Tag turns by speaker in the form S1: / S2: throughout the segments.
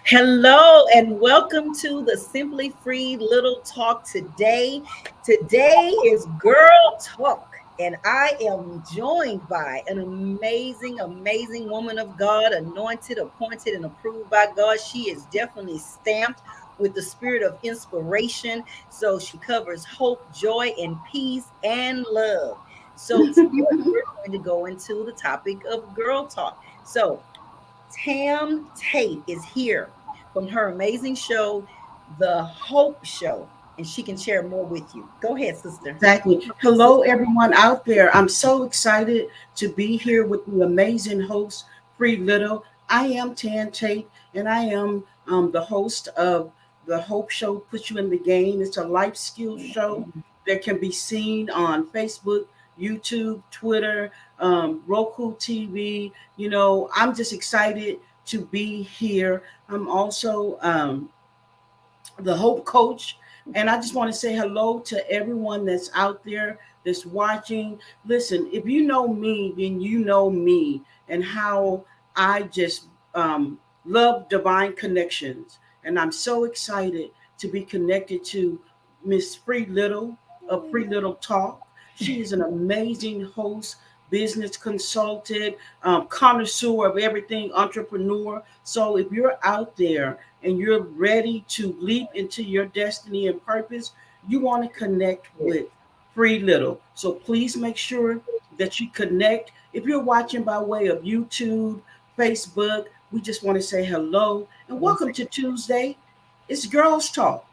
S1: Hello and welcome to the Simply Free Little Talk today. Today is Girl Talk, and I am joined by an amazing woman of God, anointed, appointed, and approved by God. She is definitely stamped with the spirit of inspiration. So she covers hope, joy, and peace and love. So today we're going to go into the topic of Girl Talk. So Tam Tate is here from her amazing show, The Hope Show, and she can share more with you. Go ahead, sister.
S2: Exactly. Hello, everyone out there. I'm so excited to be here with the amazing host, Free Little. I am Tan Tate, and I am the host of the Hope Show, Put You in the Game. It's a life skills show that can be seen on Facebook, YouTube, Twitter, Roku TV. I'm just excited to be here. I'm also the Hope Coach. And I just want to say hello to everyone that's out there that's watching. Listen, if you know me, then you know me and how I just love divine connections. And I'm so excited to be connected to Miss Free Little of Free Little Talk. She is an amazing host, business consultant, connoisseur of everything, entrepreneur. So if you're out there and you're ready to leap into your destiny and purpose, you want to connect with Free Little. So please make sure that you connect. If you're watching by way of YouTube, Facebook, we just want to say hello and welcome to Tuesday. It's Girls Talk.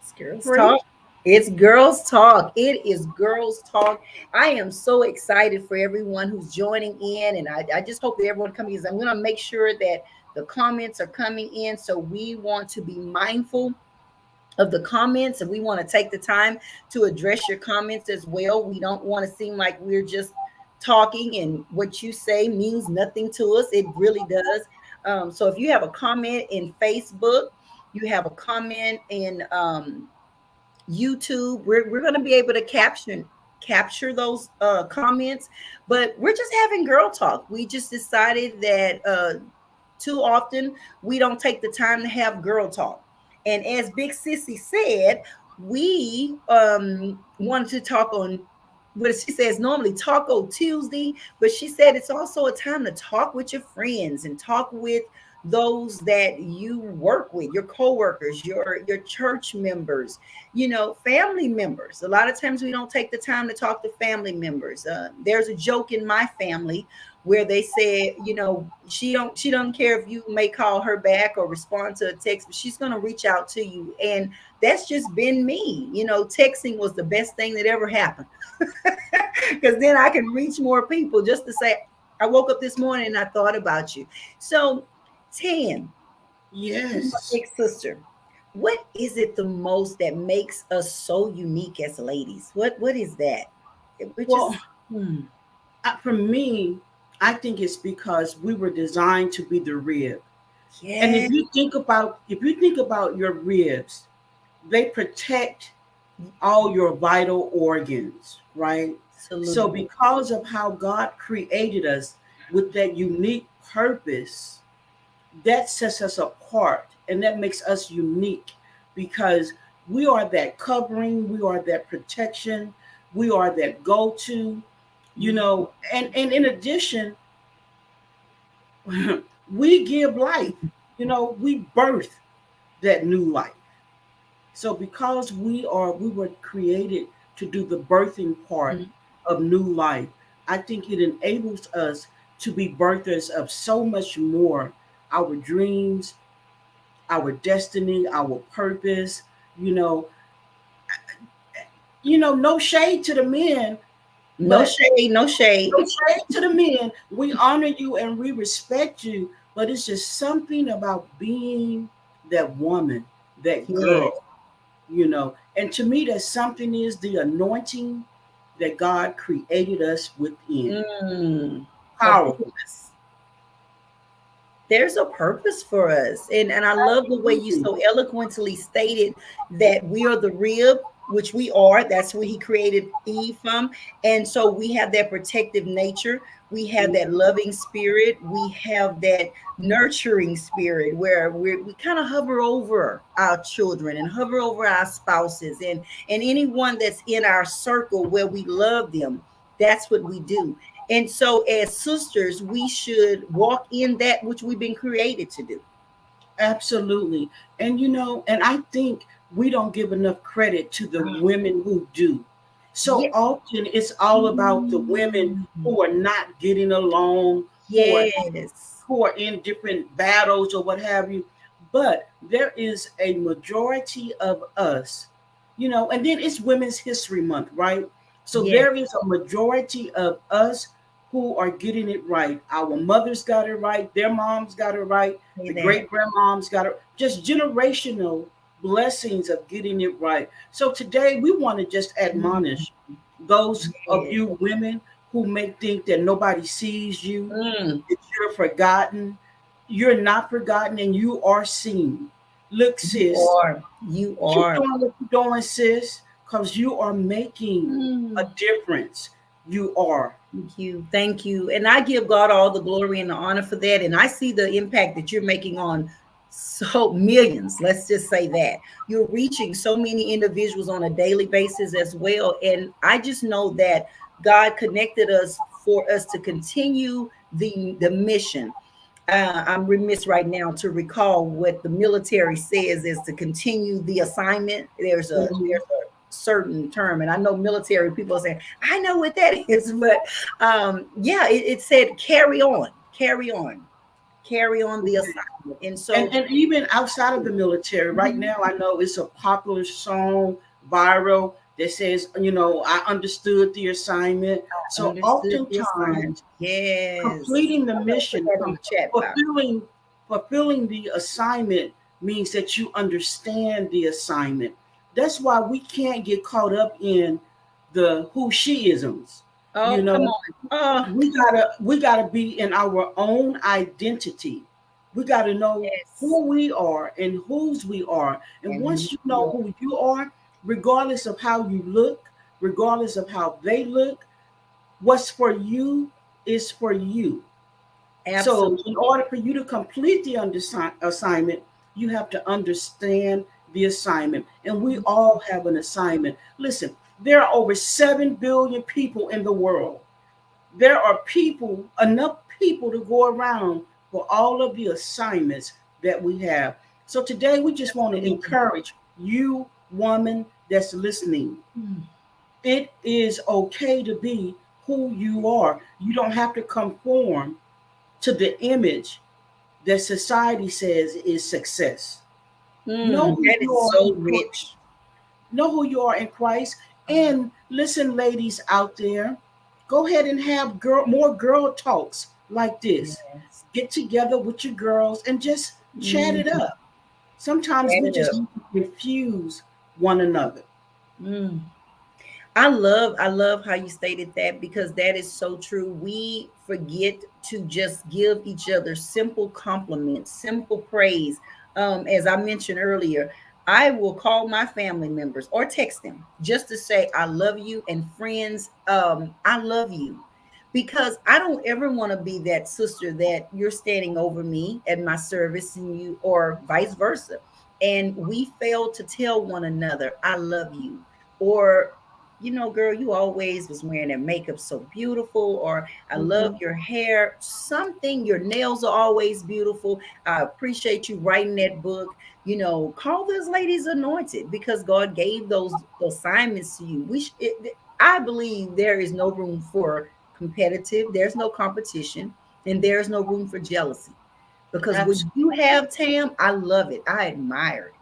S1: It's Girls
S2: Free.
S1: Talk. It's Girls Talk. It is Girls Talk. I am so excited for everyone who's joining in, and I just hope that everyone coming is. I'm going to make sure that the comments are coming in, so we want to be mindful of the comments and we want to take the time to address your comments as well. We don't want to seem like we're just talking and what you say means nothing to us. It really does. So if you have a comment in Facebook, you have a comment in YouTube, we're going to be able to capture those comments, but we're just having girl talk. We just decided that too often we don't take the time to have girl talk. And as Big Sissy said, we wanted to talk on what she says normally Taco Tuesday, but she said it's also a time to talk with your friends and talk with those that you work with, your coworkers, your church members, family members. A lot of times we don't take the time to talk to family members. There's a joke in my family where they said, she don't care if you may call her back or respond to a text, but she's going to reach out to you. And that's just been me. Texting was the best thing that ever happened because then I can reach more people just to say, I woke up this morning and I thought about you. So, Tan, my
S2: Yes.
S1: big sister, what is it the most that makes us so unique as ladies? What is that? We're
S2: Well,
S1: just hmm,
S2: for me, I think it's because we were designed to be the rib. And
S1: yeah,
S2: if you think about your ribs, they protect all your vital organs, right? So
S1: absolutely.
S2: because of how God created us with that unique purpose, that sets us apart and that makes us unique because we are that covering, we are that protection, we are that go-to, and in addition, we give life, we birth that new life. So because we were created to do the birthing part
S1: Mhm.
S2: of new life, I think it enables us to be birthers of so much more, our dreams, our destiny, our purpose, you know, no shade to the men,
S1: No
S2: but
S1: shade, no shade.
S2: no shade to the men. We honor you and we respect you, but it's just something about being that woman, that
S1: Yes.
S2: girl, And to me, that something is the anointing that God created us within.
S1: Mm. A
S2: Powerful.
S1: purpose. There's a purpose for us. And I love the way you
S2: Absolutely.
S1: so eloquently stated that we are the rib, which we are. That's where he created Eve from. And so we have that protective nature. We have that loving spirit. We have that nurturing spirit where we kind of hover over our children and hover over our spouses and anyone that's in our circle where we love them. That's what we do. And so, as sisters, we should walk in that which we've been created to do.
S2: Absolutely. And and I think we don't give enough credit to the women who do. So
S1: Yeah.
S2: often it's all about the women who are not getting along, who are
S1: Yes.
S2: who are in different battles or what have you. But there is a majority of us, and then it's Women's History Month, right? So
S1: Yes.
S2: there is a majority of us who are getting it right. Our mothers got it right, their moms got it right,
S1: Say
S2: the
S1: that.
S2: great grandmoms got it, just generational blessings of getting it right. So today we want to just admonish those of
S1: Yes.
S2: you women who may think that nobody sees you,
S1: Mm,
S2: that you're forgotten. You're not forgotten and you are seen. Look,
S1: you
S2: sis,
S1: are. You
S2: keep
S1: are.
S2: doing what you're doing, sis, because you are making a
S1: Mm.
S2: difference. You are.
S1: Thank you. Thank you. And I give God all the glory and the honor for that. And I see the impact that you're making on so millions. Let's just say that you're reaching so many individuals on a daily basis as well. And I just know that God connected us for us to continue the mission. I'm remiss right now to recall what the military says is to continue the assignment.
S2: Mhm.
S1: There's a certain term, and I know military people are saying I know what that is, but yeah, it said carry on the assignment, and
S2: and
S1: so
S2: and even outside of the military, right
S1: mhm,
S2: now, I know it's a popular song viral that says, I understood the assignment. So
S1: understood the assignment.
S2: oftentimes
S1: Yes,
S2: completing the
S1: I'm gonna put
S2: mission,
S1: that in the chat box.
S2: fulfilling the assignment means that you understand the assignment. That's why we can't get caught up in the who she isms. You
S1: Oh, come
S2: know,
S1: on. Oh,
S2: we gotta be in our own identity. We gotta know
S1: yes,
S2: who we are and whose we are. And
S1: and who
S2: once you
S1: you
S2: know
S1: are.
S2: who you are, regardless of how you look, regardless of how they look, what's for you is for you. So, in
S1: Absolutely.
S2: order for you to complete the assignment, you have to understand the assignment. And we all have an assignment. Listen, there are over 7 billion people in the world. There are enough people to go around for all of the assignments that we have. So, today we just want to
S1: Absolutely.
S2: encourage you, woman that's listening.
S1: Mm.
S2: It is okay to be who you are. You don't have to conform to the image that society says is success. Know who
S1: That
S2: you
S1: is
S2: are
S1: so
S2: in Christ.
S1: rich.
S2: Know who you are in Christ. And listen, ladies out there, go ahead and have more girl talks like this.
S1: Yes.
S2: Get together with your girls and just chat it
S1: Mm,
S2: up. Sometimes
S1: add
S2: we
S1: it
S2: just
S1: up.
S2: need to confuse one another.
S1: Mm. I love how you stated that because that is so true. We forget to just give each other simple compliments, simple praise. As I mentioned earlier, I will call my family members or text them just to say I love you, and friends, I love you. Because I don't ever want to be that sister that you're standing over me at my service and you or vice versa. And we fail to tell one another, I love you. Or girl, you always was wearing that makeup so beautiful, or I love
S2: Mhm.
S1: your hair, something, your nails are always beautiful. I appreciate you writing that book. Call those ladies anointed because God gave those assignments to you. I believe there is no room for competitive, there's no competition, and there's no room for jealousy. Because what
S2: Absolutely.
S1: you have, Tam, I love it. I admire it.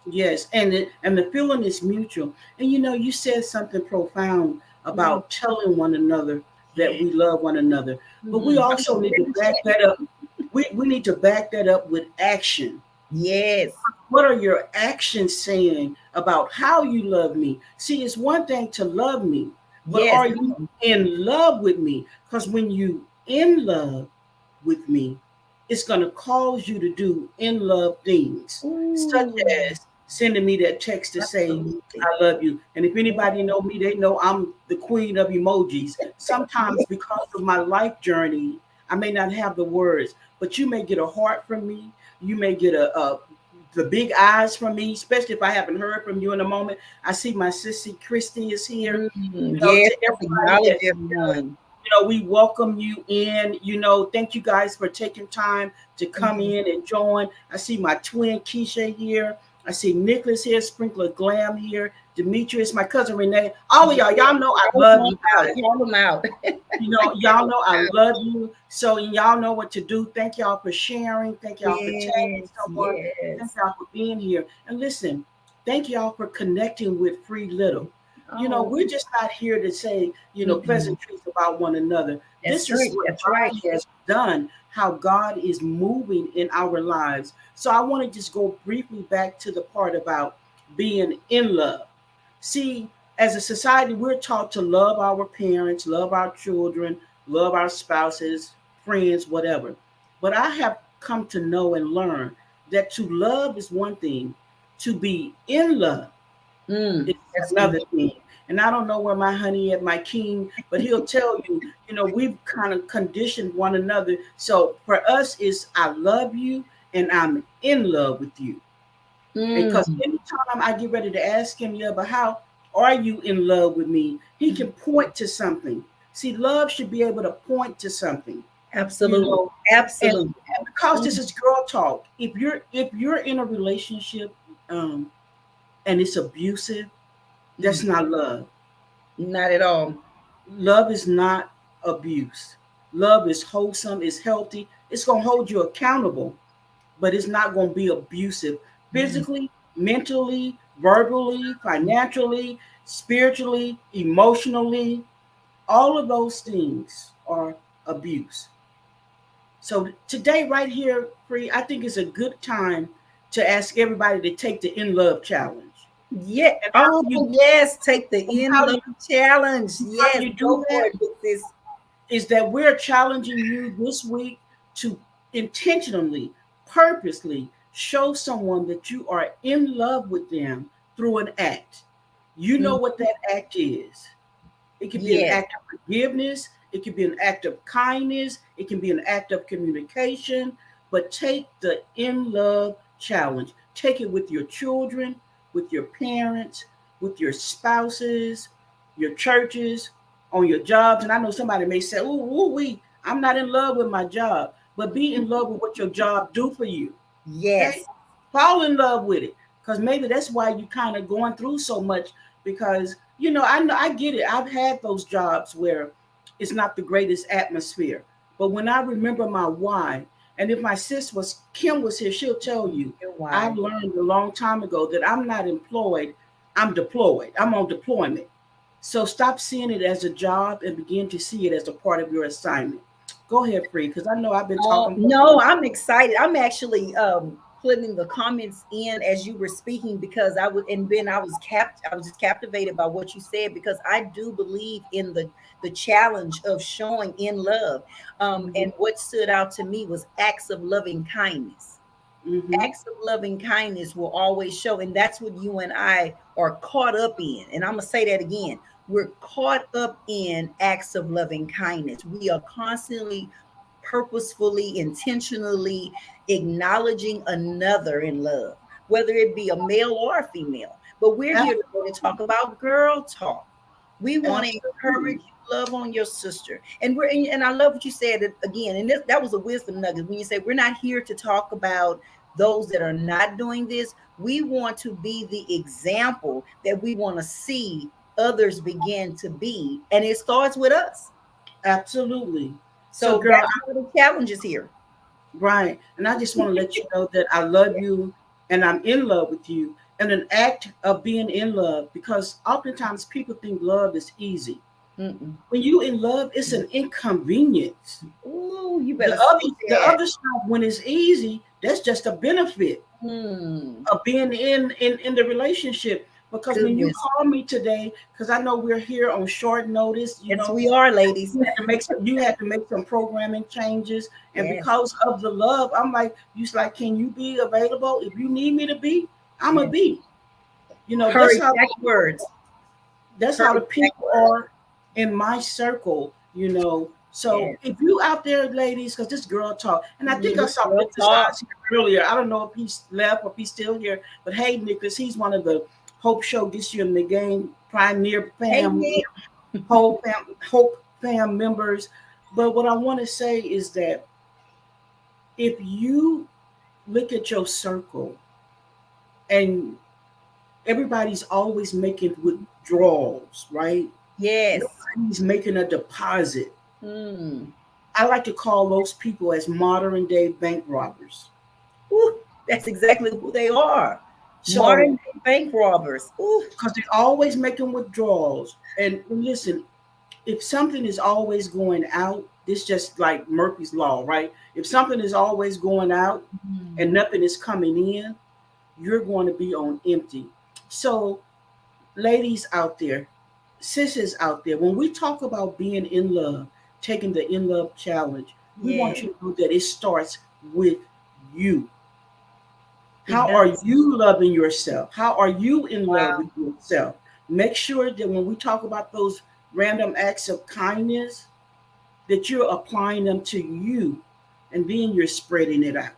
S2: Yes, and the feeling is mutual. And you said something profound
S1: Mm,
S2: about telling one another that
S1: yeah.
S2: we love one another. But we
S1: I'm gonna
S2: also
S1: put
S2: need
S1: it
S2: to
S1: in the
S2: back
S1: chat.
S2: that up. We need to back that up with action.
S1: Yes.
S2: What are your actions saying about how you love me? See, it's one thing to love me, but
S1: Yes.
S2: are you in love with me? Because when you in love with me, it's going to cause you to do in love things, such
S1: Ooh.
S2: as sending me that text to say,
S1: Absolutely.
S2: I love you. And if anybody know me, they know I'm the queen of emojis. Sometimes because of my life journey, I may not have the words, but you may get a heart from me. You may get a the big eyes from me, especially if I haven't heard from you in a moment. I see my sissy Christy is here.
S1: Yes,
S2: To everybody
S1: acknowledge
S2: that's here,
S1: everyone.
S2: we welcome you in. Thank you guys for taking time to come
S1: Mhm.
S2: in and join. I see my twin Keisha here. I see Nicholas here, Sprinkler Glam here, Demetrius, my cousin Renee. All of y'all know I
S1: Call
S2: love
S1: them
S2: you
S1: out.
S2: guys.
S1: Call them out.
S2: Y'all know I love you. So, and y'all know what to do. Thank y'all for sharing. Thank y'all for tagging
S1: Yes,
S2: someone. Thank
S1: yes.
S2: y'all for being here. And listen, thank y'all for connecting with Free Little.
S1: Oh,
S2: We're just not here to say,
S1: mm-mm.
S2: pleasantries about one another.
S1: That's
S2: This is
S1: right.
S2: what
S1: That's right.
S2: God has done, how God is moving in our lives. So I want to just go briefly back to the part about being in love. See, as a society, we're taught to love our parents, love our children, love our spouses, friends, whatever. But I have come to know and learn that to love is one thing, to be in love is
S1: That's
S2: another
S1: good.
S2: thing. And I don't know where my honey at, my king, but he'll tell you, we've kind of conditioned one another. So for us, is I love you and I'm in love with you. And because
S1: Mm.
S2: anytime I get ready to ask him, yeah, but how are you in love with me? He can point to something. See, love should be able to point to something, you
S1: Absolutely.
S2: know. And,
S1: Absolutely.
S2: and because this
S1: Mm.
S2: is girl talk, if you're in a relationship um, and it's abusive, that's
S1: Mm.
S2: not love.
S1: Not at all.
S2: Love is not abuse. Love is wholesome, it's healthy, it's gonna hold you accountable, but it's not going to be abusive
S1: Mm.
S2: physically, mentally, verbally, financially, spiritually, emotionally. All of those things are abuse. So today, right here, Free, I think it's a good time to ask everybody to take the In Love Challenge.
S1: Yeah.
S2: And
S1: Oh, yes. Take the in
S2: how
S1: love
S2: you
S1: challenge.
S2: how
S1: Yes.
S2: you do
S1: Go for
S2: that
S1: it, with this.
S2: is that we're challenging you this week to intentionally, purposely show someone that you are in love with them through an act. You know
S1: Mm.
S2: what that act is. It could be an
S1: Yes.
S2: act of forgiveness, it could be an act of kindness, it can be an act of communication. But take the in love challenge. Take it with your children, with your parents, with your spouses, your churches, on your jobs. And I know somebody may say, I'm not in love with my job, but be in love with what your job do for you. Okay?
S1: Yes.
S2: Fall in love with it. Because maybe that's why you kind of going through so much. Because, I know I get it. I've had those jobs where it's not the greatest atmosphere. But when I remember my why, and if my sis was Kim was here, she'll tell you,
S1: Why?
S2: I've learned a long time ago that I'm not employed, I'm deployed. I'm on deployment. So stop seeing it as a job and begin to see it as a part of your assignment. Go ahead, Free, because I know I've been talking for
S1: No, I'm excited. I'm actually putting the comments in as you were speaking because I would, and then I was just captivated by what you said because I do believe in the challenge of showing in love.
S2: mm-hmm,
S1: And what stood out to me was acts of loving kindness.
S2: mm-hmm.
S1: Acts of loving kindness will always show, and that's what you and I are caught up in. And I'm gonna say that again. We're caught up in acts of loving kindness. We are constantly, purposefully, intentionally acknowledging another in love, whether it be a male or a female. But we're here today to talk about girl talk. We want to
S2: Absolutely.
S1: encourage you, love on your sister. And and I love what you said again. And that was a wisdom nugget when you say we're not here to talk about those that are not doing this. We want to be the example that we want to see others begin to be. And it starts with us.
S2: Absolutely. So,
S1: So
S2: girl,
S1: that's one of the challenges here.
S2: right. And I just want to let you know that I love you and I'm in love with you. And an act of being in love, because oftentimes people think love is easy.
S1: Mm-mm.
S2: When you in love, it's an inconvenience.
S1: Ooh, you
S2: The
S1: better
S2: other
S1: say
S2: the
S1: that.
S2: other stuff, when it's easy, that's just a benefit
S1: Hmm.
S2: of being in the relationship. Because when you
S1: Goodness.
S2: call me today, because I know we're here on short notice,
S1: Yes, we are, ladies.
S2: you had to make some programming changes, and
S1: Yes.
S2: because of the love, I'm like, you like, can you be available if you need me to be? I'm a B. You know,
S1: Her exact words.
S2: that's
S1: Her
S2: how the
S1: exact
S2: people are in my circle, you know. So
S1: yes.
S2: if you out there, ladies, because this girl talk, and I think I saw
S1: Girl
S2: Nicholas
S1: talk.
S2: Oz here earlier. I don't know if he's left or if he's still here, but hey, Nicholas, he's one of the Hope Show Gets You in the Game Pioneer
S1: Hey
S2: Fam,
S1: Nick.
S2: Hope Fam members. But what I want to say is that if you look at your circle and everybody's always making withdrawals, right?
S1: Yes.
S2: Nobody's making a deposit.
S1: Mm.
S2: I like to call those people as modern day bank robbers.
S1: Ooh, that's exactly who they are. Modern
S2: So,
S1: day bank robbers. Ooh.
S2: because they're always making withdrawals. And listen, if something is always going out, this just like Murphy's Law, right? If something is always going out and
S1: Mm.
S2: nothing is coming in, you're going to be on empty. So, ladies out there, sisters out there, when we talk about being in love, taking the in love challenge, we want
S1: Yeah,
S2: you to know that it starts with you.
S1: it
S2: How are
S1: does.
S2: you loving yourself? How are you in love
S1: Wow.
S2: with yourself? Make sure that when we talk about those random acts of kindness, that you're applying them to you and then you're spreading it out.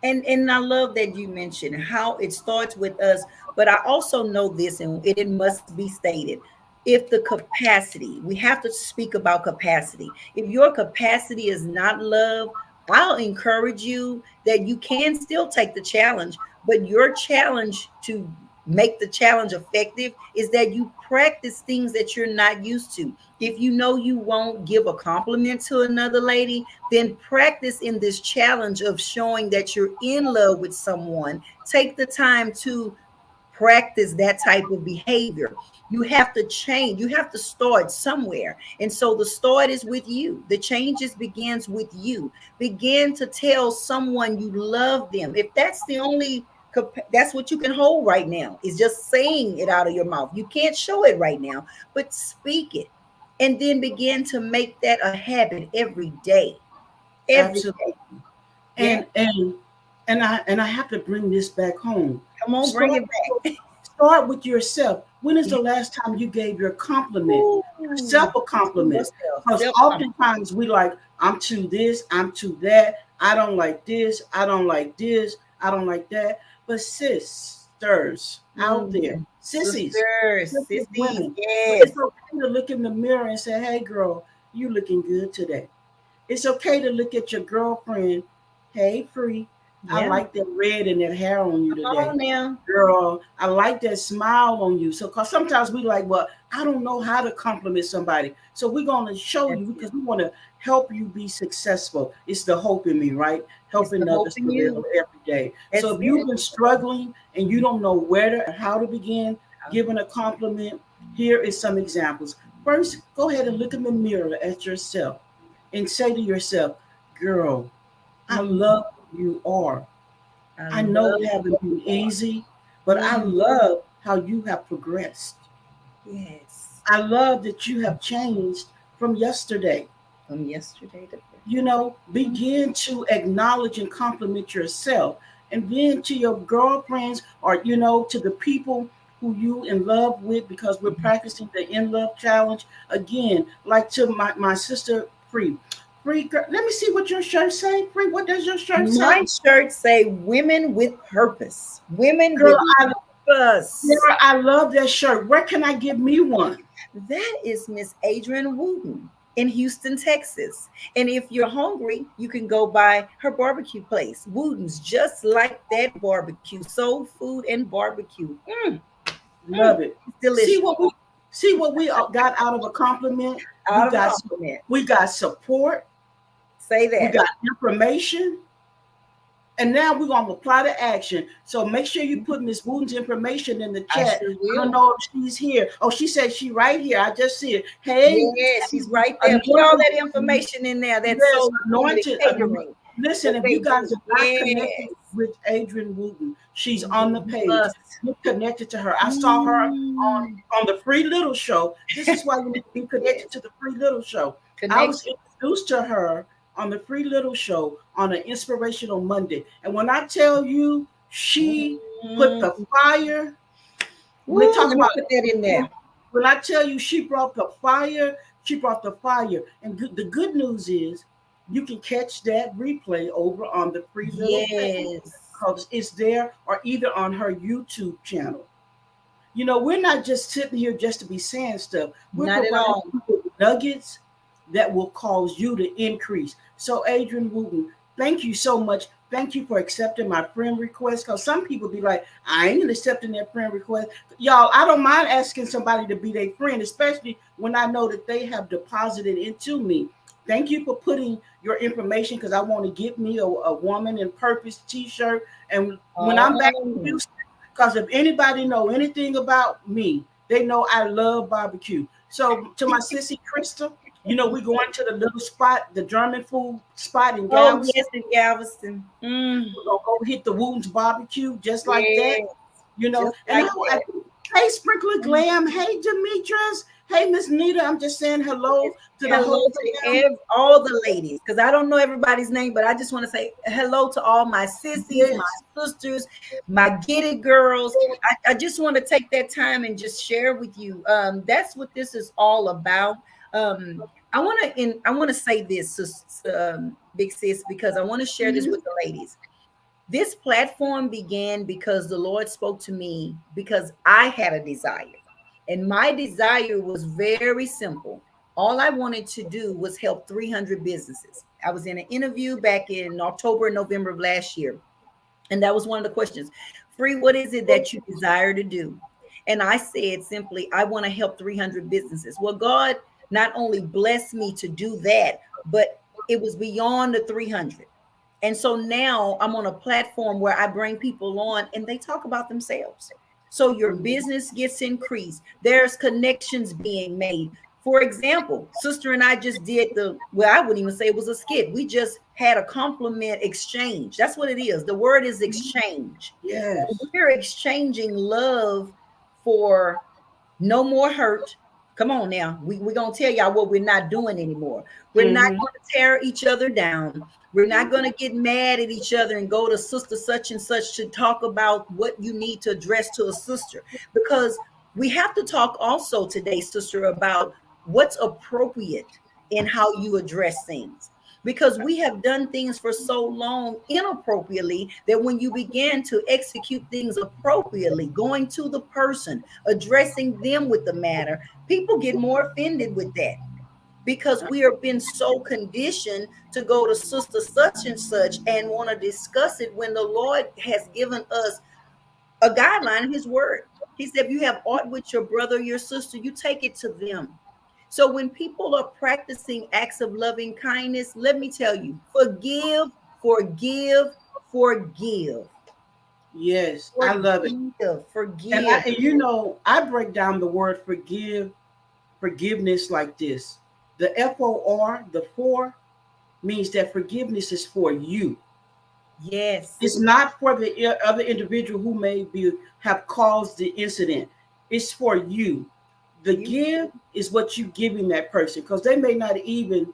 S1: And I love that you mentioned how it starts with us, but I also know this, and it must be stated. If the capacity, we have to speak about capacity. If your capacity is not love, I'll encourage you that you can still take the challenge, but your challenge to make the challenge effective is that you practice things that you're not used to. If you know you won't give a compliment to another lady, then practice in this challenge of showing that you're in love with someone. Take the time to practice that type of behavior. You have to change, you have to start somewhere. And so the start is with you. The changes begins with you. Begin to tell someone you love them. If that's the only that's what you can hold right now, is just saying it out of your mouth. You can't show it right now, but speak it. And then begin to make that a habit every day. Every
S2: Absolutely.
S1: day. Yeah.
S2: And I have to bring this back home.
S1: Come on, bring
S2: Start
S1: it back.
S2: start with yourself. When is
S1: Yeah.
S2: the last time you gave your compliment,
S1: Ooh,
S2: yourself a
S1: to
S2: compliment?
S1: yourself.
S2: Because
S1: Self confidence.
S2: oftentimes we like, I'm to this, I'm to that. I don't like this. I don't like this. I don't like that. But sisters out there,
S1: Mm.
S2: sissies,
S1: Sisters,
S2: sissies,
S1: sissies,
S2: women,
S1: yes.
S2: it's okay to look in the mirror and say, "Hey, girl, you looking good today." It's okay to look at your girlfriend. Hey, free. I
S1: Yeah.
S2: like that red and that hair on you
S1: Come
S2: today.
S1: on now.
S2: Girl, I like that smile on you. So, because sometimes we like, well, I don't know how to compliment somebody. So, we're going to show
S1: That's
S2: you
S1: it.
S2: because we want to help you be successful. It's the hope in me, right?
S1: It's the
S2: Helping
S1: hope
S2: others
S1: in
S2: to live
S1: you.
S2: every day. So,
S1: That's
S2: if you've
S1: it.
S2: been struggling and you don't know where to, how to begin giving a compliment, here is some examples. First, go ahead and look in the mirror at yourself and say to yourself, girl, I
S1: Mm.
S2: love who you are.
S1: I
S2: I know
S1: love
S2: it
S1: who
S2: haven't been
S1: you are.
S2: easy, but I
S1: Mhm.
S2: love how you have progressed.
S1: Yes.
S2: I love that you have changed from yesterday.
S1: From yesterday to
S2: You
S1: today.
S2: know, begin to acknowledge and compliment yourself. And then to your girlfriends or, you know, to the people who you in love with because we're practicing the in love challenge. Again, like to my sister Free. Free girl, let me see what your shirt say. Free, what does your shirt say?
S1: My shirts say women with purpose. Women
S2: Girl,
S1: with purpose.
S2: I love that shirt. Where can I get me one?
S1: That is Miss Adrian Wooten in Houston, Texas. And if you're hungry, you can go by her barbecue place. Wooten's just like that barbecue, soul food and barbecue.
S2: Love it.
S1: It's
S2: See
S1: delicious.
S2: what we got out of a compliment. We
S1: Out of a
S2: got
S1: compliment.
S2: we got support.
S1: Say
S2: We
S1: that.
S2: got information. And now we're gonna apply the action. So make sure you put Miss Wooten's information in the
S1: I
S2: chat.
S1: sure
S2: I don't
S1: will.
S2: know if she's here. Oh, she said she right here. I just see it. Hey,
S1: Yeah, she's right there. Put all
S2: anointed.
S1: that information in there. That's
S2: Yes,
S1: so food and
S2: anointed.
S1: catering.
S2: Listen,
S1: What
S2: if you
S1: they
S2: guys
S1: do.
S2: are not connected
S1: Yes.
S2: with Adrian Wooten, she's on the
S1: You
S2: page.
S1: must.
S2: Get connected to her. I saw her
S1: Mm.
S2: on the Free Little Show. This is why you need to be connected
S1: Yes.
S2: to the Free Little Show. I was
S1: Connection.
S2: introduced to her on the Free Little Show on an Inspirational Monday. And when I tell you, She put the
S1: Mm.
S2: fire. When they
S1: Woo,
S2: talk
S1: let me
S2: about,
S1: put that in there.
S2: when I tell you she brought the fire, she brought the fire. And the good news is you can catch that replay over on the Free Little page
S1: Yes.
S2: because it's there, or either on her YouTube channel. You know, we're not just sitting here just to be saying stuff. We're
S1: Not at
S2: providing
S1: all.
S2: people nuggets that will cause you to increase. So, Adrian Wooten, thank you so much. Thank you for accepting my friend request. Because some people be like, I ain't accepting that friend request. Y'all, I don't mind asking somebody to be their friend, especially when I know that they have deposited into me. Thank you for putting your information, because I want to get me a woman in purpose t-shirt. And when I'm back in
S1: Oh,
S2: Houston, because if anybody know anything about me, they know I love barbecue. So to my sissy Crystal, you know, we going to the little spot, the German food spot in
S1: oh
S2: Galveston.
S1: yes, in Galveston. Mm,
S2: We're gonna go hit the Wounds barbecue just like that.
S1: yes,
S2: You know,
S1: just
S2: and
S1: like that.
S2: hey Sprinkler
S1: Mm.
S2: Glam, hey Demetrius, hey Miss Nita. I'm just saying hello to the
S1: Hello
S2: whole
S1: to
S2: fam.
S1: all the ladies, because I don't know everybody's name, but I just want to say hello to all my sissies, my
S2: Yes.
S1: sisters, my get it girls. I just want to take that time and just share with you. That's what this is all about. I want to say this, big sis, because I want to share this
S2: Mhm.
S1: with the ladies. This platform began because the Lord spoke to me because I had a desire. And my desire was very simple. All I wanted to do was help 300 businesses. I was in an interview back in October and November of last year. And that was one of the questions. Free, what is it that you desire to do? And I said simply, I want to help 300 businesses. Well, God not only blessed me to do that, but it was beyond the 300. And so now I'm on a platform where I bring people on and they talk about themselves. So your business gets increased. There's connections being made. For example, sister and I just did well, I wouldn't even say it was a skit. We just had a compliment exchange. That's what it is. The word is exchange. And
S2: Yes.
S1: we're exchanging love for no more hurt. Come on now. We're going to tell y'all what we're not doing anymore. We're not
S2: Mm-hmm.
S1: going to tear each other down. We're not going to get mad at each other and go to sister such and such to talk about what you need to address to a sister. Because we have to talk also today, sister, about what's appropriate in how you address things, because we have done things for so long inappropriately that when you begin to execute things appropriately, going to the person, addressing them with the matter, people get more offended with that, because we are been so conditioned to go to sister such and such and want to discuss it when the Lord has given us a guideline in his word. He said, if you have aught with your brother or your sister, you take it to them. So when people are practicing acts of loving kindness, let me tell you, forgive, forgive, forgive.
S2: Yes, I love it.
S1: Forgive,
S2: And
S1: forgive.
S2: you know, I break down the word forgiveness like this. The FOR, the for, means that forgiveness is for you.
S1: Yes.
S2: It's not for the other individual who may be have caused the incident. It's for you. The
S1: You.
S2: give is what you giving that person, because they may not even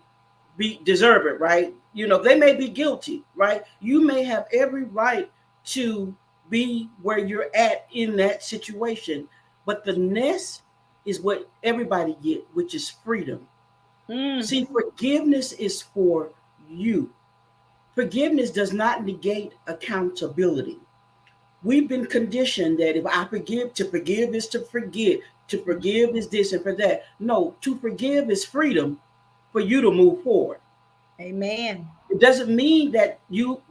S2: be deserve it, right? You know, they may be guilty, right? You may have every right to be where you're at in that situation, but the nest is what everybody get, which is freedom.
S1: Mm.
S2: See, forgiveness is for you. Forgiveness does not negate accountability. We've been conditioned that if I forgive, to forgive is to forget, to forgive is this and for that. No, to forgive is freedom for you to move forward.
S1: Amen.
S2: It doesn't mean that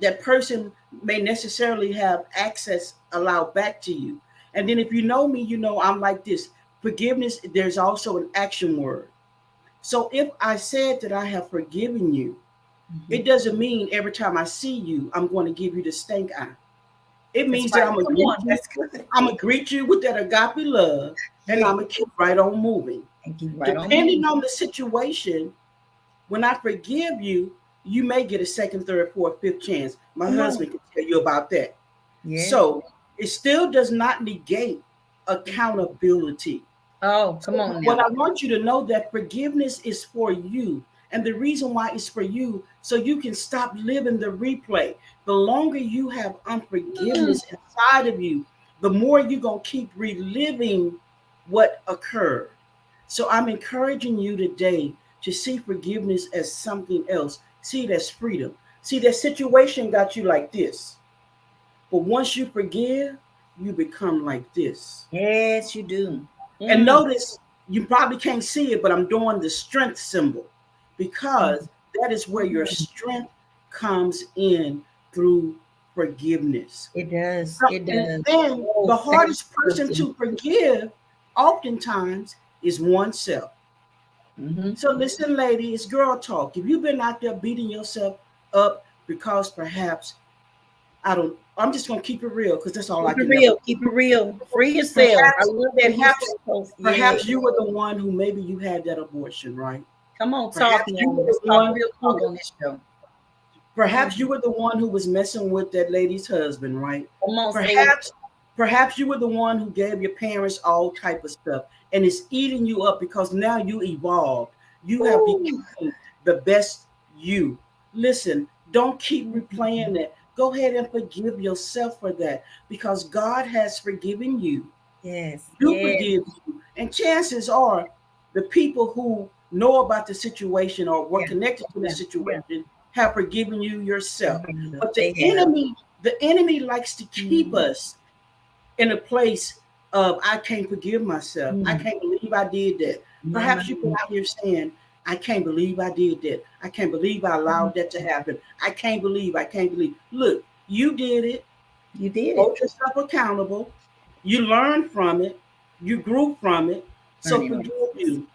S2: that person may necessarily have access allowed back to you. And then if you know me, you know I'm like this. Forgiveness, there's also an action word. So if I said that I have forgiven you,
S1: Mhm.
S2: it doesn't mean every time I see you, I'm going to give you the stink eye. It
S1: That's
S2: means that
S1: right. Come on. That's good.
S2: I'm gonna greet you with that agape love, and
S1: Yeah.
S2: I'm gonna keep right on moving.
S1: And keep right on
S2: Depending
S1: moving.
S2: on the situation, when I forgive you, you may get a second, third, fourth, fifth chance. My
S1: Come on.
S2: husband can tell you about that.
S1: Yeah.
S2: So it still does not negate accountability.
S1: Oh, come
S2: So
S1: on
S2: what
S1: now.
S2: I want you to know, that forgiveness is for you. And the reason why is for you, so you can stop living the replay. The longer you have unforgiveness inside of you, the more you're going to keep reliving what occurred. So I'm encouraging you today to see forgiveness as something else. See it as freedom. See, that situation got you like this. But once you forgive, you become like this.
S1: Yes, you do.
S2: And notice, you probably can't see it, but I'm doing the strength symbol because that is where your strength comes in through forgiveness.
S1: It does. It does.
S2: And then the hardest person to forgive oftentimes is oneself. So listen, lady, it's girl talk. If you've been out there beating yourself up because perhaps I'm just gonna keep it real because that's all I can do.
S1: Keep it real. Free yourself. I love that.
S2: Perhaps you were the one who maybe you had that abortion, right?
S1: Come on, talk now. Let's talk real talk on this show.
S2: Perhaps you were the one who was messing with that lady's husband, right?
S1: Come on,
S2: perhaps you were the one who gave your parents all type of stuff, and it's eating you up because now you evolved. You have become the best you. Listen, don't keep replaying that. Go ahead and forgive yourself for that because God has forgiven you.
S1: Yes.
S2: You forgive you. And chances are the people who know about the situation or were connected to the situation have forgiven you yourself. But the enemy likes to keep us in a place of, I can't forgive myself. I can't believe I did that. Perhaps you can out here saying, I can't believe I did that. I can't believe I allowed that to happen. I can't believe. Look, you did it.
S1: You did
S2: Hold yourself accountable. You learned from it. You grew from it. So forgive you.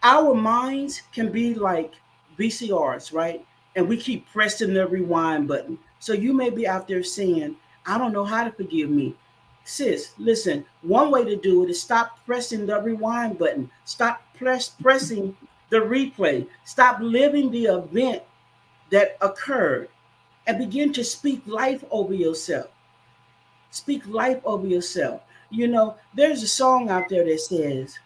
S2: Our minds can be like VCRs, right? And we keep pressing the rewind button. So you may be out there saying, I don't know how to forgive me. Sis, listen, one way to do it is stop pressing the rewind button. Stop pressing the replay. Stop living the event that occurred and begin to speak life over yourself. Speak life over yourself. You know, there's a song out there that says,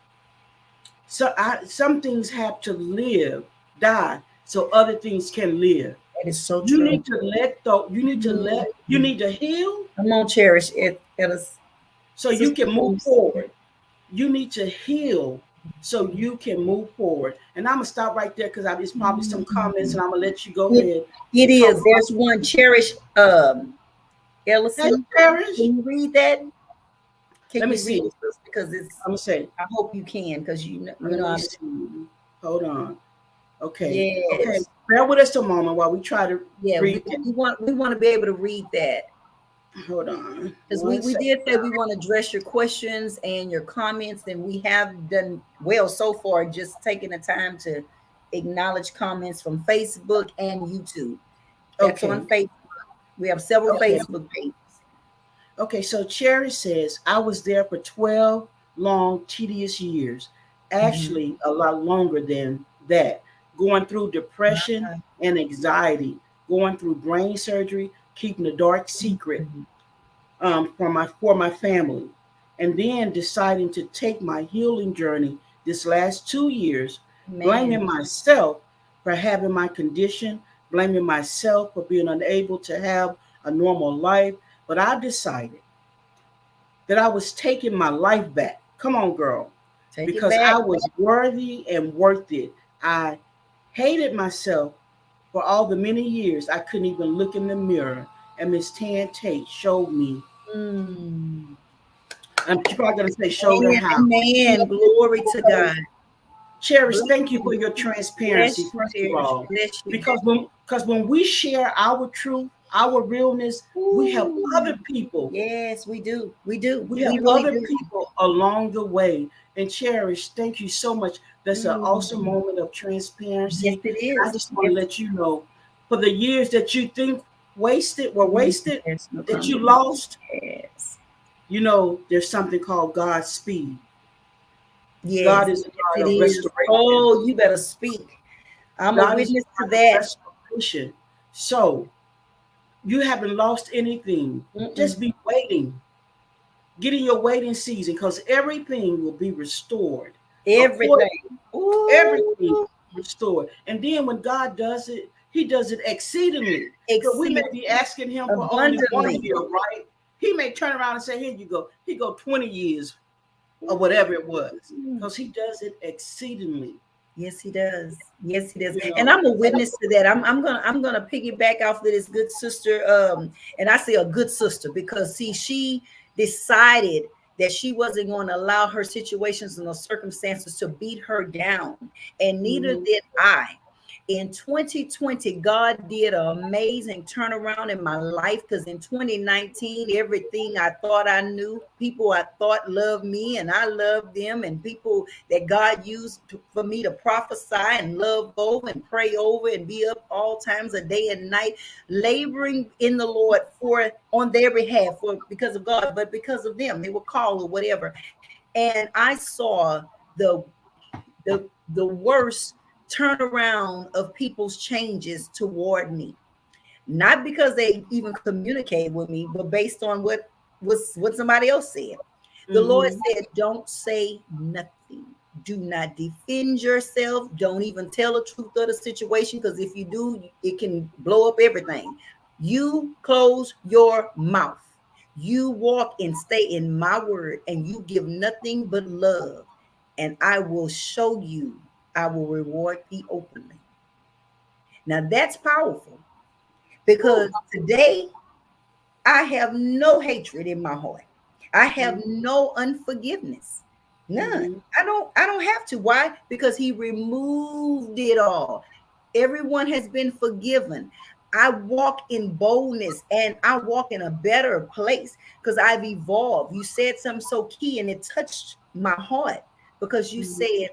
S2: some things have to die, so other things can live.
S1: That is so
S2: you
S1: true.
S2: Need to let go. You need to heal.
S1: Come on, cherish it.
S2: So you can move forward. You need to heal so you can move forward. And I'm gonna stop right there because there's probably some comments, and I'm gonna let you go ahead.
S1: It is. There's one, Cherish Ellison.
S2: Cherish,
S1: can you read that?
S2: Let me see.
S1: Because it's.
S2: I'm gonna say.
S1: I hope you can, because you know.
S2: Hold on. Okay.
S1: Yes.
S2: Okay. Bear with us a moment while we try to
S1: read. We want to be able to read that.
S2: Hold on.
S1: Because we did say we want to address your questions and your comments, and we have done well so far, just taking the time to acknowledge comments from Facebook and YouTube. That's on Facebook. We have several Facebook pages.
S2: Okay, so Cherry says, I was there for 12 long, tedious years. Actually, a lot longer than that. Going through depression and anxiety, going through brain surgery, keeping a dark secret for my family, and then deciding to take my healing journey this last 2 years, blaming myself for having my condition, blaming myself for being unable to have a normal life. But I decided that I was taking my life back. Come on, girl. Because I was worthy and worth it. I hated myself for all the many years I couldn't even look in the mirror. And Miss Tanye Tate showed me. I'm probably going to say showed her how.
S1: Amen. Glory to God.
S2: Cherish, thank you for your transparency, first of all. Because when we share our truth, our realness, we help other people.
S1: Yes, we do. We do.
S2: We help other people along the way. And Cherish, thank you so much. That's an awesome moment of transparency.
S1: Yes, it is.
S2: I just want to let you know, for the years that you think were wasted, that you lost, you know, there's something called God's speed. Yes, God is a God of restoration.
S1: Oh, you better speak. I'm a witness to that.
S2: Restoration. So you haven't lost anything. Just be waiting. Get in your waiting season, because everything will be restored.
S1: Everything.
S2: Everything. restored. And then when God does it, he does it exceedingly. So we may be asking him for only 1 year, right? He may turn around and say, here you go. He go 20 years or whatever it was, because he does it exceedingly.
S1: Yes, he does. Yes, he does. And I'm a witness to that. I'm gonna piggyback off of this good sister. And I say a good sister because see, she decided that she wasn't going to allow her situations and those circumstances to beat her down, and neither did I. In 2020, God did an amazing turnaround in my life because in 2019, everything I thought I knew, people I thought loved me and I loved them, and people that God used for me to prophesy and love over and pray over and be up all times of day and night, laboring in the Lord for on their behalf, for because of God, but because of them, they were called or whatever. And I saw the worst turnaround of people's changes toward me, not because they even communicated with me, but based on what somebody else said. The Lord said, don't say nothing. Do not defend yourself. Don't even tell the truth of the situation, because if you do, it can blow up everything. You close your mouth. You walk and stay in my word, and you give nothing but love, and I will show you, I will reward thee openly. Now that's powerful, because today I have no hatred in my heart. I have no unforgiveness. None. I don't have to. Why? Because he removed it all. Everyone has been forgiven. I walk in boldness and I walk in a better place because I've evolved. You said something so key and it touched my heart, because you said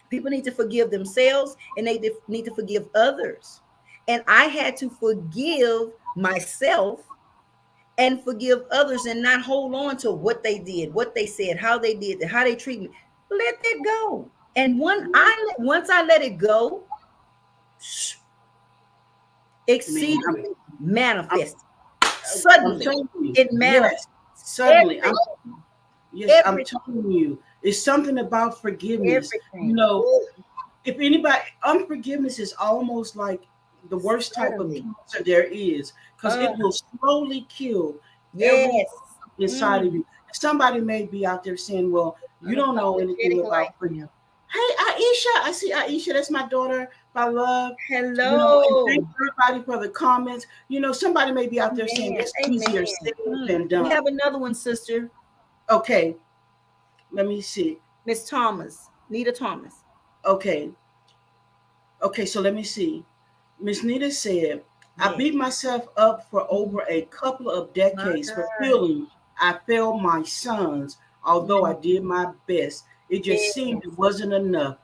S1: people need to forgive themselves and they need to forgive others. And I had to forgive myself and forgive others and not hold on to what they did, what they said, how they did it, how they treat me. Let that go. And once I let it go, exceedingly manifest. Suddenly it manifests.
S2: Yes, suddenly. I'm telling you, it's something about forgiveness.
S1: Everything.
S2: You know, if anybody, unforgiveness is almost like the worst type of cancer there is, because it will slowly kill everything inside of you. Somebody may be out there saying, well, you don't know anything about forgiveness. Hey, Aisha, I see Aisha. That's my daughter by love.
S1: Hello.
S2: You know, and thank everybody for the comments. You know, somebody may be out there saying that's easier said than done.
S1: We have another one, sister.
S2: Okay. Let me see.
S1: Miss Thomas, Nita Thomas.
S2: Okay, so let me see. Miss Nita said, I beat myself up for over a couple of decades for feeling I failed my sons, although I did my best. It just seemed it wasn't enough.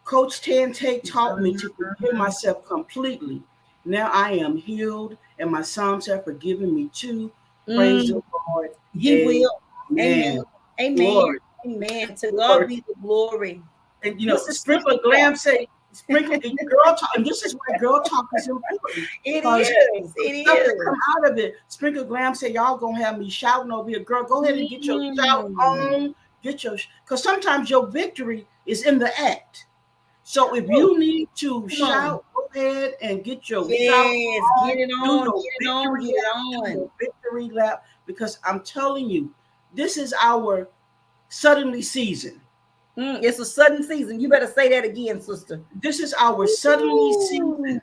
S2: Coach Tanye Tate taught me to forgive myself completely. Now I am healed, and my sons have forgiven me too. Praise the Lord.
S1: He will. Amen. Amen.
S2: Glory.
S1: Amen. To God be the glory.
S2: And you know, Sprinkle Glam say, sprinkle girl talk, and this is why girl talk is important.
S1: It is. It is.
S2: Come out of it. Sprinkle Glam say, y'all gonna have me shouting over here. Girl, go ahead and get your shout on. Get your, because sometimes your victory is in the act. So if you need to shout, go ahead and get your shout on.
S1: Get it on.
S2: Victory lap, because I'm telling you, this is our suddenly season.
S1: It's a sudden season. You better say that again, sister.
S2: This is our suddenly season.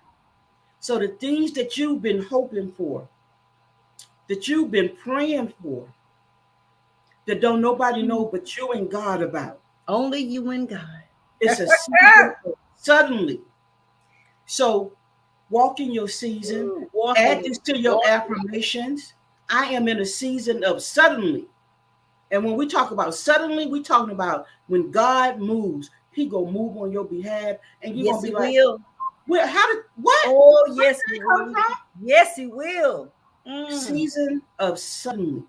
S2: So the things that you've been hoping for, that you've been praying for, that don't nobody know but you and God about.
S1: Only you and God.
S2: It's a season suddenly. So walk in your season. Add this to your affirmations. I am in a season of suddenly. And when we talk about suddenly, we're talking about when God moves, he gonna move on your behalf, and you're gonna be like, "Well, how did what?
S1: Oh, yes, he will. Yes, he will."
S2: Season of suddenly.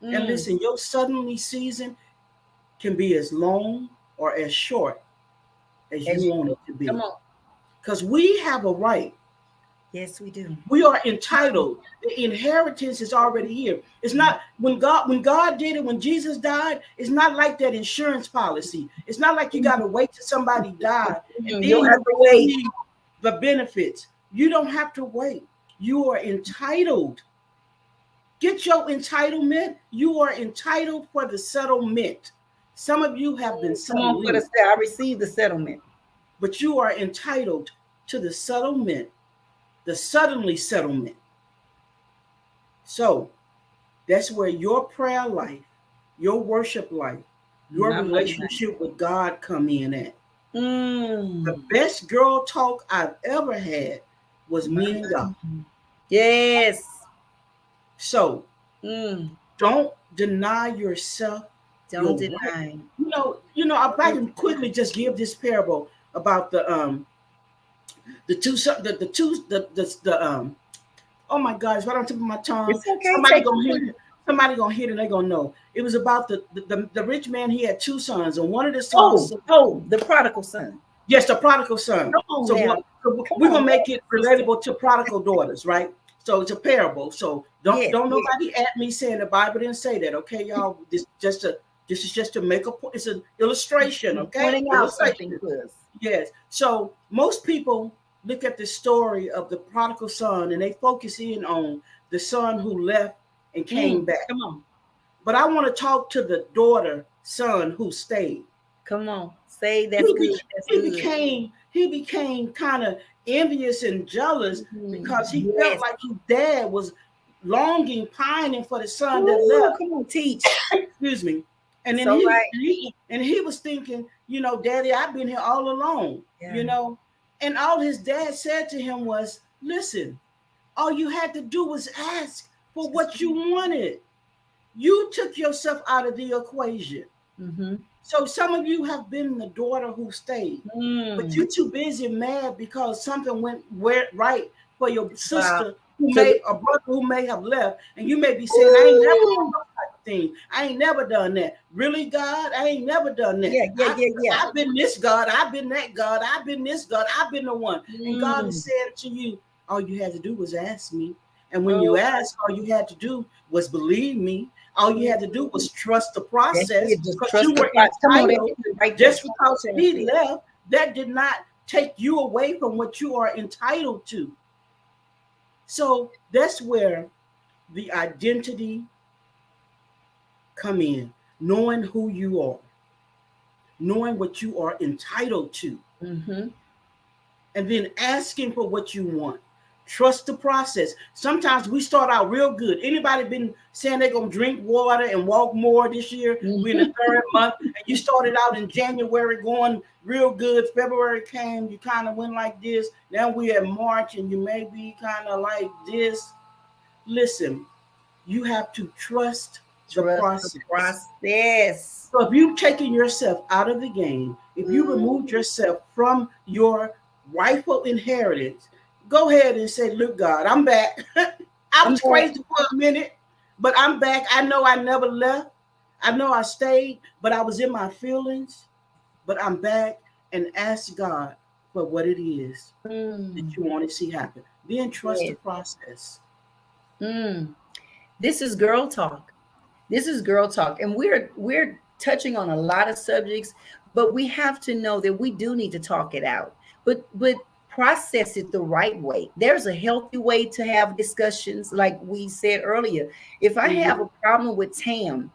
S2: And listen, your suddenly season can be as long or as short as you want it to be.
S1: Come on.
S2: Because we have a right
S1: Yes, we do.
S2: We are entitled. The inheritance is already here. It's not when God did it, when Jesus died, it's not like that insurance policy. It's not like you got to wait till somebody die and then
S1: You don't have
S2: you
S1: to wait.
S2: receive the benefits. You don't have to wait. You are entitled. Get your entitlement. You are entitled for the settlement. Some of you have been
S1: Come on for the
S2: settled,
S1: I received the settlement.
S2: but you are entitled to the settlement, the suddenly settlement. So that's where your prayer life, your worship life, your relationship with God come in at. The best girl talk I've ever had was me and God.
S1: Yes.
S2: So don't deny yourself
S1: Don't
S2: your right.
S1: deny.
S2: If I can quickly just give this parable about the two oh my God, it's right on top of my tongue.
S1: It's okay.
S2: Somebody gonna hit it, they gonna know. It was about the rich man. He had two sons, and one of the sons.
S1: The prodigal son.
S2: Yes, the prodigal son. So we're gonna make it relatable to prodigal daughters, right? So it's a parable. So don't nobody at me saying the Bible didn't say that, okay, y'all? This is just to make a point. It's an illustration, okay?
S1: Pointing out something to us.
S2: Yes. So most people look at the story of the prodigal son and they focus in on the son who left and came back.
S1: Come on.
S2: But I want to talk to the son who stayed.
S1: Come on. Say that's good.
S2: He became kind of envious and jealous because he felt like his dad was longing, pining for the son that left.
S1: Come on, teach.
S2: Excuse me. And then he was thinking, Daddy, I've been here all along, And all his dad said to him was, listen, all you had to do was ask for what you wanted. You took yourself out of the equation. So some of you have been the daughter who stayed, but you're too busy mad because something went right for your sister a brother who may have left, and you may be saying, I ain't never done that type of thing. I ain't never done that. Really, God? I ain't never done that. Yeah. I've been this God. I've been that God. I've been this God. I've been the one. And God is saying to you, all you had to do was ask me. And when you asked, all you had to do was believe me. All you had to do was trust the process because you were entitled. Just because he left, that did not take you away from what you are entitled to. So that's where the identity come in, knowing who you are, knowing what you are entitled to, and then asking for what you want. Trust the process. Sometimes we start out real good. Anybody been saying they're going to drink water and walk more this year? We're in the third month, and you started out in January going real good. February came, you kind of went like this. Now we're at March, and you may be kind of like this. Listen, you have to trust the process. So if you've taken yourself out of the game, if you removed yourself from your rightful inheritance, go ahead and say, look, God, I'm back. I was crazy for a minute, but I'm back. I know I never left. I know I stayed, but I was in my feelings. But I'm back, and ask God for what it is that you want to see happen. Then trust the process.
S1: This is girl talk. And we're touching on a lot of subjects, but we have to know that we do need to talk it out. But process it the right way. There's a healthy way to have discussions, like we said earlier. If I have a problem with Tam,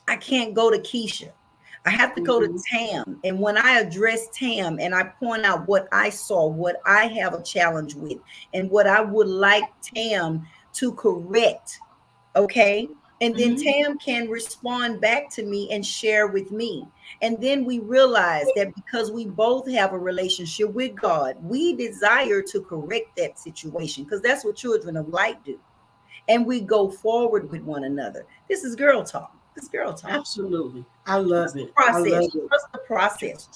S1: I can't go to Keisha. I have to go to Tam. And when I address Tam and I point out what I saw, what I have a challenge with, and what I would like Tam to correct, okay? And then Tam can respond back to me and share with me. And then we realize that because we both have a relationship with God, we desire to correct that situation because that's what children of light do. And we go forward with one another. This is girl talk.
S2: Absolutely. I love it.
S1: Trust the process.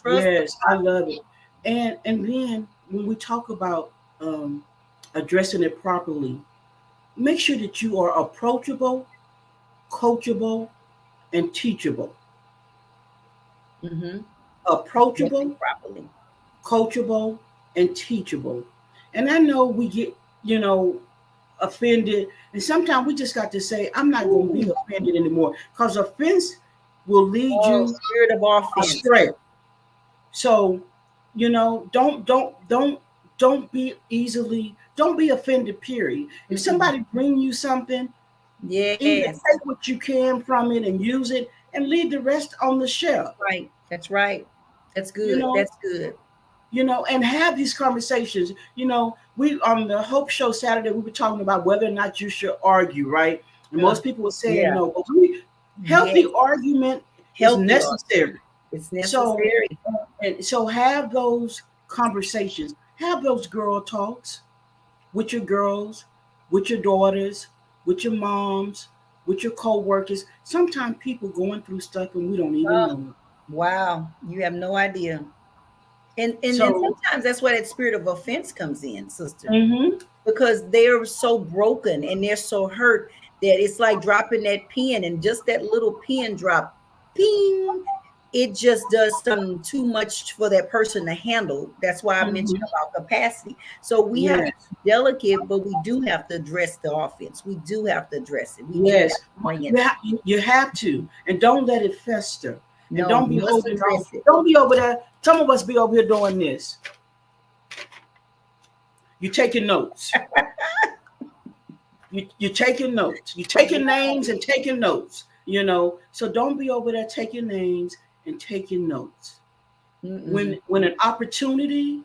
S2: I love it. And then when we talk about addressing it properly, make sure that you are approachable, coachable, and teachable. Approachable, coachable, and teachable. And I know we get, you know, offended. And sometimes we just got to say, I'm not going to be
S1: Ooh.
S2: offended anymore, because offense will lead
S1: Oh,
S2: you
S1: spirit of offense.
S2: astray. So, you know, don't be offended, period. If
S1: Mm-mm.
S2: somebody bring you something, either
S1: Yes,
S2: take what you can from it and use it and leave the rest on the shelf.
S1: right. That's right. That's
S2: You
S1: good.
S2: know,
S1: That's good.
S2: and have these conversations. We on the Hope Show Saturday, we were talking about whether or not you should argue, right? And
S1: Uh,
S2: most people were saying
S1: yeah.
S2: no, but healthy
S1: Yes.
S2: argument is
S1: Healthy argument.
S2: necessary.
S1: It's
S2: So,
S1: necessary.
S2: and so have those conversations, have those girl talks with your girls, with your daughters, with your moms, with your co-workers. Sometimes people going through stuff and we don't even
S1: Oh,
S2: know it.
S1: wow. You have no idea. And
S2: So,
S1: sometimes that's where that spirit of offense comes in, sister,
S2: mhm,
S1: because they're so broken and they're so hurt that it's like dropping that pin, and just that little pin drop, ping, it just does something too much for that person to handle. That's why I mentioned
S2: mhm,
S1: about capacity. So we have to
S2: yes.
S1: be delicate, but we do have to address the offense. We do have to address it. We do have
S2: Yes,
S1: to bring it.
S2: you have to, and don't let it fester, and
S1: No,
S2: don't
S1: we
S2: be
S1: must
S2: holding on.
S1: address it.
S2: Don't be over there. Some of us be over here doing this. You taking notes. You taking notes. You taking names and taking notes. So don't be over there taking names and taking notes.
S1: Mm-mm.
S2: When an opportunity,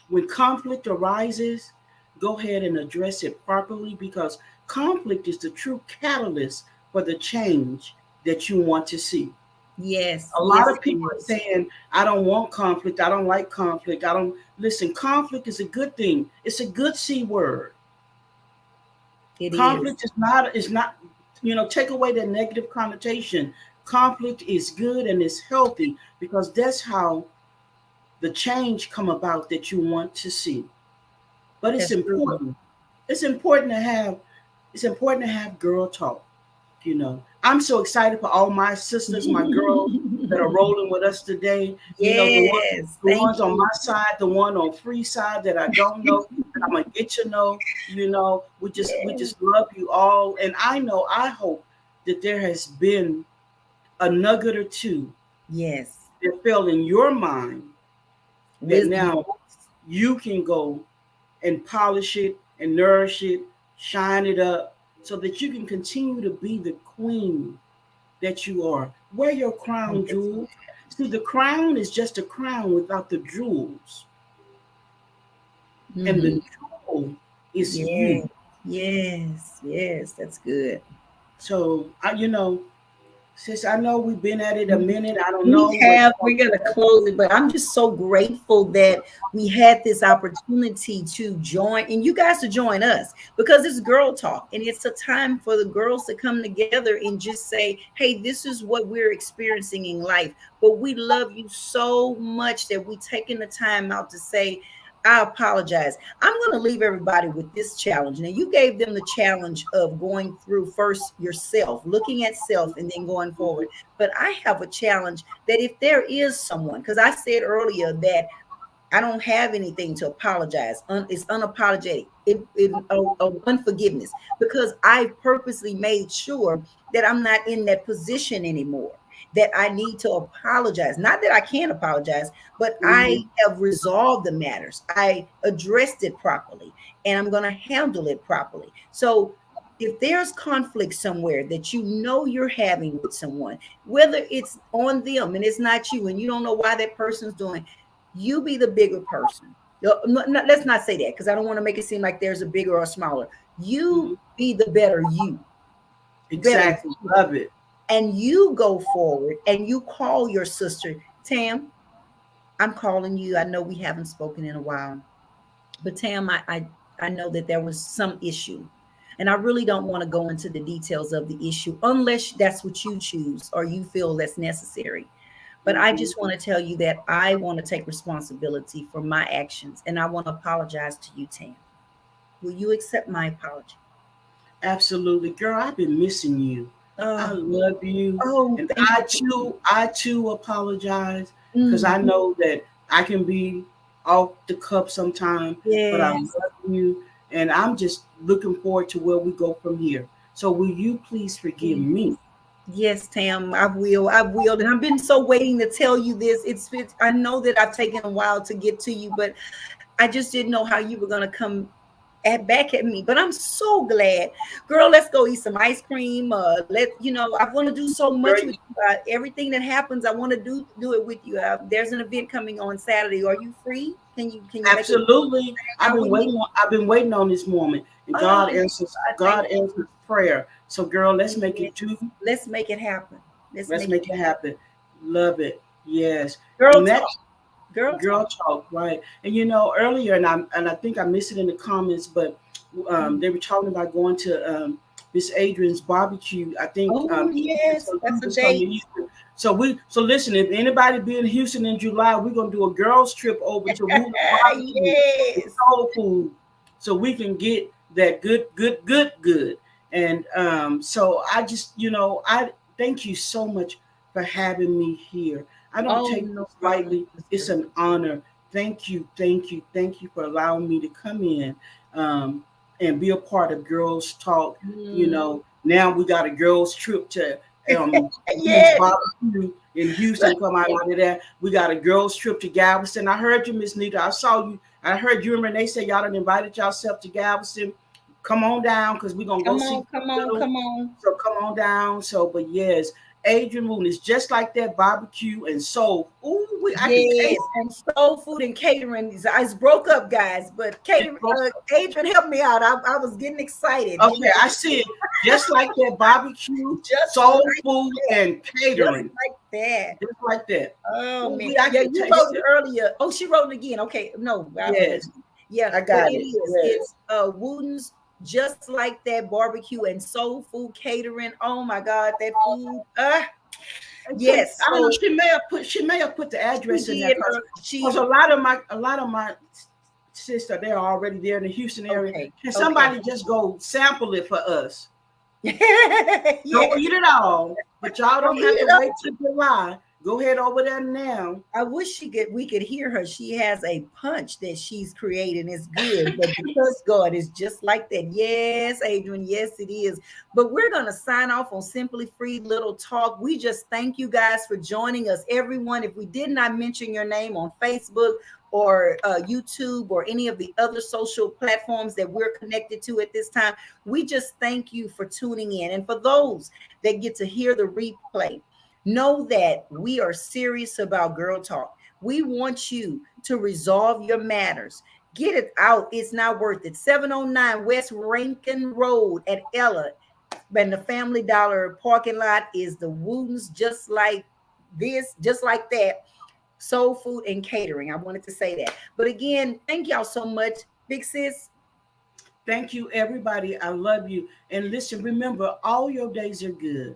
S2: when conflict arises, go ahead and address it properly, because conflict is the true catalyst for the change that you want to see.
S1: Yes,
S2: A lot
S1: yes,
S2: of
S1: it
S2: people are
S1: is.
S2: saying, I don't want conflict. I don't like conflict. I don't listen. Conflict is a good thing. It's a good C word.
S1: It is.
S2: Conflict is not, take away the negative connotation. Conflict is good and it's healthy, because that's how the change come about that you want to see. But it's
S1: That's true.
S2: important. It's important to have girl talk. I'm so excited for all my sisters, my girls that are rolling with us today. The ones
S1: Yes,
S2: the
S1: thank
S2: ones on
S1: you.
S2: my side, the one on free side that I don't know, that I'm gonna get to know. We just
S1: Yes,
S2: love you all. And I hope that there has been a nugget or two
S1: yes.
S2: that fell in your mind, that
S1: Wisdom
S2: now
S1: nuggets.
S2: you can go and polish it and nourish it, shine it up, so that you can continue to be the queen that you are. Wear your crown,
S1: Nuggets.
S2: jewels. See, the crown is just a crown without the jewels, and
S1: Mm-hmm.
S2: the jewel is
S1: Yeah,
S2: you.
S1: yes, yes. That's good.
S2: So, sis, I know we've been at it a minute. I don't
S1: We
S2: know what.
S1: have, we're going to close it, but I'm just so grateful that we had this opportunity to join and you guys to join us, because it's girl talk and it's a time for the girls to come together and just say, hey, this is what we're experiencing in life. But we love you so much that we taking the time out to say, I apologize. I'm going to leave everybody with this challenge. Now, you gave them the challenge of going through first yourself, looking at self, and then going forward. But I have a challenge that if there is someone, because I said earlier that I don't have anything to apologize. It's unapologetic. Unforgiveness, because I purposely made sure that I'm not in that position anymore. That I need to apologize. Not that I can't apologize, but I
S2: Mhm.
S1: have resolved the matters. I addressed it properly, and I'm going to handle it properly. So if there's conflict somewhere that you know you're having with someone, whether it's on them and it's not you, and you don't know why that person's doing, you be the bigger person. Let's not say that, because I don't want to make it seem like there's a bigger or smaller. You
S2: Mhm.
S1: be the better you, better
S2: Exactly.
S1: you.
S2: Love it.
S1: And you go forward and you call your sister, Tam, I'm calling you. I know we haven't spoken in a while, but Tam, I know that there was some issue. And I really don't want to go into the details of the issue unless that's what you choose or you feel that's necessary. But I
S2: Mhm.
S1: just want to tell you that I want to take responsibility for my actions and I want to apologize to you, Tam. Will you accept my apology?
S2: Absolutely, girl. I've been missing you. I
S1: Oh,
S2: love you,
S1: oh,
S2: and
S1: thank
S2: I
S1: you.
S2: too, I too apologize, because
S1: Mm,
S2: I know that I can be. off the cuff sometime, but I
S1: Yes.
S2: love you, and I'm just looking forward to where we go from here. So will you please forgive me?
S1: Yes, Tam, I will. I will. And I've been so waiting to tell you this. I know that I've taken a while to get to you, but I just didn't know how you were going to come back at me. But I'm so glad. Girl, let's go eat some ice cream. I want to do so much
S2: Girl,
S1: with you. Everything that happens, I want to do it with you. There's an event coming on Saturday. Are you free? Can you make it
S2: absolutely.
S1: out with me?
S2: I've been waiting on this moment. And
S1: Oh, I thank
S2: God answers prayer. So girl, let's
S1: you.
S2: make
S1: Yes.
S2: it two.
S1: Let's make it happen. Let's
S2: Let's
S1: make it
S2: make it happen. Love it. Yes.
S1: girl talk.
S2: Next,
S1: Girl
S2: girl
S1: talk.
S2: talk, right? And earlier, and I think I missed it in the comments, but they were talking about going to Miss Adrian's barbecue. I think
S1: Oh yes,
S2: so you
S1: that's a
S2: was coming to
S1: date.
S2: Houston. So listen, if anybody be in Houston in July, we're gonna do a girls trip over to Wood's Barbecue and
S1: Yes.
S2: soul food, so we can get that good. And so I just I thank you so much for having me here. I don't
S1: Oh,
S2: take
S1: no
S2: this
S1: problem,
S2: lightly. It's
S1: sister.
S2: an honor. Thank you for allowing me to come in and be a part of Girls Talk.
S1: Mm,
S2: Now we got a girls trip to Women's
S1: yes.
S2: Barbecue in Houston. Come out of there. We got a girls trip to Galveston. I heard you, Miss Nita. I saw you. I heard you and Renee say y'all done invited yourself to Galveston. Come on down because we're gonna go
S1: Come
S2: see
S1: on, come on,
S2: little.
S1: come on.
S2: So come on down. So, but yes, Adrian Moon is just like that barbecue and soul. Ooh, I can taste
S1: Yes, and soul food and catering. I just broke up, guys, but
S2: it.
S1: catering. Adrian helped me out. I was getting excited.
S2: Okay, I see it. Just like that barbecue,
S1: Just
S2: soul
S1: like
S2: food,
S1: that.
S2: and
S1: Just
S2: catering.
S1: like that.
S2: Just like that.
S1: Oh
S2: Ooh,
S1: man,
S2: I
S1: yeah,
S2: can
S1: you
S2: taste
S1: wrote it
S2: it.
S1: earlier. Oh, she wrote it again. Okay, no,
S2: Yes,
S1: yeah,
S2: I
S1: but
S2: got
S1: it
S2: it.
S1: is.
S2: Yes.
S1: It's Wooten's just like that barbecue and soul food catering. Oh my God, that food.
S2: And
S1: Yes.
S2: I don't know.
S1: So
S2: She may have put the
S1: she
S2: address in there
S1: did.
S2: because
S1: She
S2: a lot of my sister they're already there in the Houston area.
S1: okay.
S2: Can
S1: Okay.
S2: somebody just go sample it for us? Don't
S1: Yes.
S2: eat it all, but y'all don't
S1: Don't
S2: have
S1: eat
S2: to
S1: it
S2: wait till July. Go ahead over there now.
S1: I wish we could hear her. She has a punch that she's creating. It's good, but because God is just like that. Yes, Adrian. Yes, it is. But we're gonna sign off on Simply Free Little Talk. We just thank you guys for joining us, everyone. If we did not mention your name on Facebook or YouTube or any of the other social platforms that we're connected to at this time, we just thank you for tuning in. And for those that get to hear the replay, know that we are serious about Girl Talk. We want you to resolve your matters. Get it out. It's not worth it. 709 West Rankin Road at Ella. And the Family Dollar parking lot is the Wootens, just like this, just like that. Soul food and catering. I wanted to say that. But again, thank y'all so much. Big sis.
S2: Thank you, everybody. I love you. And listen, remember, all your days are good.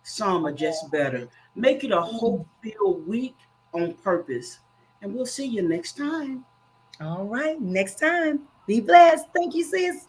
S2: Some are just better. Make it a hope-filled week on purpose. And we'll see you next time.
S1: All right. Next time. Be blessed. Thank you, sis.